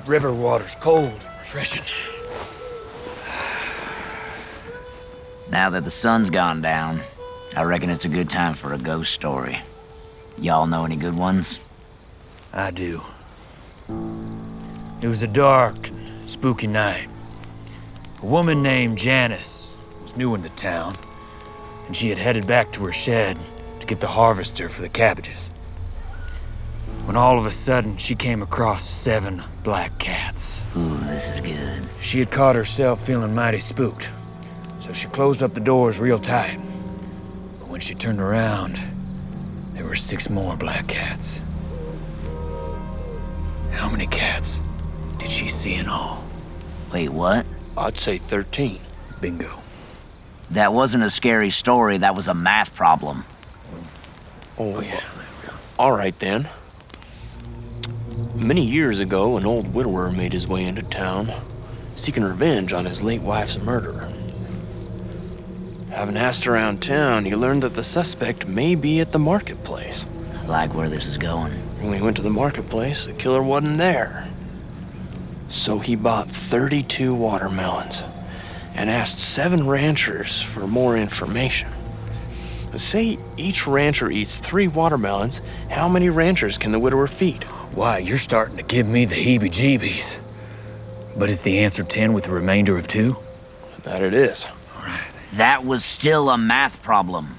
That river water's cold and refreshing. Now that the sun's gone down, I reckon it's a good time for a ghost story. Y'all know any good ones? I do. It was a dark and spooky night. A woman named Janice was new in the town, and she had headed back to her shed to get the harvester for the cabbages. When all of a sudden, she came across 7 black cats. Ooh, this is good. She had caught herself feeling mighty spooked, so she closed up the doors real tight. But when she turned around, there were 6 more black cats. How many cats did she see in all? Wait, what? I'd say 13. Bingo. That wasn't a scary story, that was a math problem. Oh, Yeah. all right then. Many years ago, an old widower made his way into town, seeking revenge on his late wife's murderer. Having asked around town, he learned that the suspect may be at the marketplace. I like where this is going. When he went to the marketplace, the killer wasn't there. So he bought 32 watermelons and asked 7 ranchers for more information. Say each rancher eats 3 watermelons, how many ranchers can the widower feed? Why, you're starting to give me the heebie-jeebies. But is the answer 10 with the remainder of 2? That it is. All right. That was still a math problem.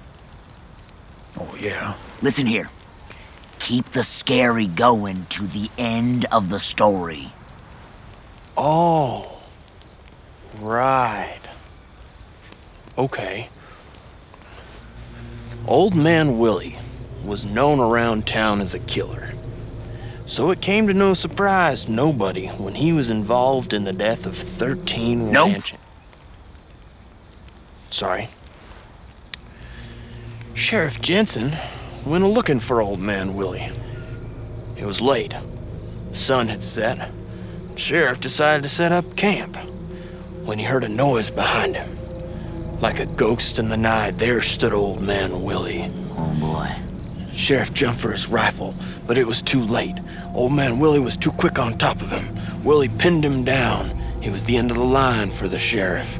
Oh, yeah. Listen here. Keep the scary going to the end of the story. Oh, right. Okay. Old Man Willie was known around town as a killer. So it came to no surprise to nobody when he was involved in the death of 13 Nope. ranchers. Sorry. Sheriff Jensen went looking for Old Man Willie. It was late. The sun had set. Sheriff decided to set up camp when he heard a noise behind him. Like a ghost in the night, there stood Old Man Willie. Oh boy. Sheriff jumped for his rifle, but it was too late. Old Man Willie was too quick on top of him. Willie pinned him down. He was the end of the line for the sheriff.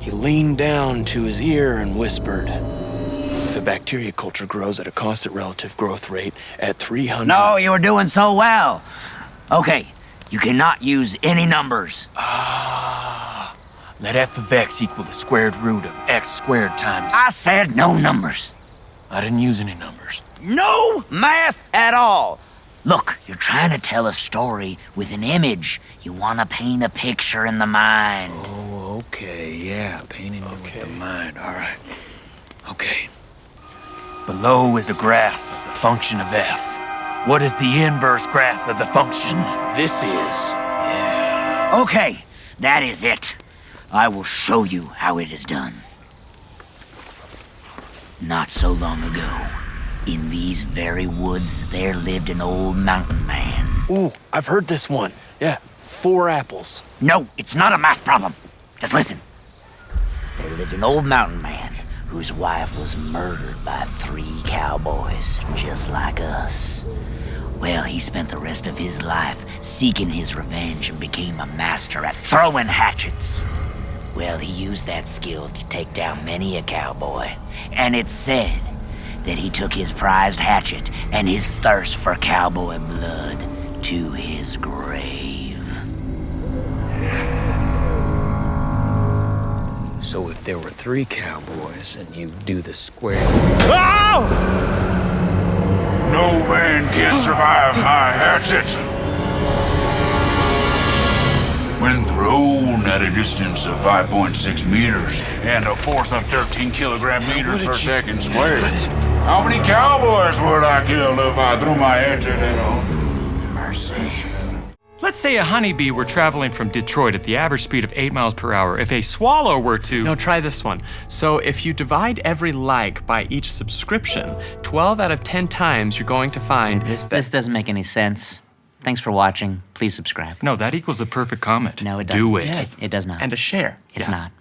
He leaned down to his ear and whispered, "If a bacteria culture grows at a constant relative growth rate at 300... No, you were doing so well. Okay, you cannot use any numbers. Let f of x equal the squared root of x squared times... I said no numbers. I didn't use any numbers. No math at all. Look, you're trying to tell a story with an image. You want to paint a picture in the mind. Oh, okay, yeah, painting it with the mind, all right. Okay. Below is a graph of the function of f. What is the inverse graph of the function? This is... Okay, that is it. I will show you how it is done. Not so long ago, in these very woods, there lived an old mountain man. Ooh, I've heard this one. Yeah, 4 apples. No, it's not a math problem. Just listen. There lived an old mountain man whose wife was murdered by 3 cowboys, just like us. Well, he spent the rest of his life seeking his revenge and became a master at throwing hatchets. Well, he used that skill to take down many a cowboy, and it's said that he took his prized hatchet and his thirst for cowboy blood to his grave. So if there were 3 cowboys and you do the square... Oh! No man can survive my hatchet. When thrown at a distance of 5.6 meters and a force of 13 kilogram meters per second squared, how many cowboys would I kill if I threw my hatchet at them? Mercy. Let's say a honeybee were traveling from Detroit at the average speed of 8 miles per hour. If a swallow were to... No, try this one. So if you divide every like by each subscription, 12 out of 10 times you're going to find... This doesn't make any sense. Thanks for watching. Please subscribe. No, that equals a perfect comment. No, it doesn't. Do it. Yes. It does not. And a share. It's not.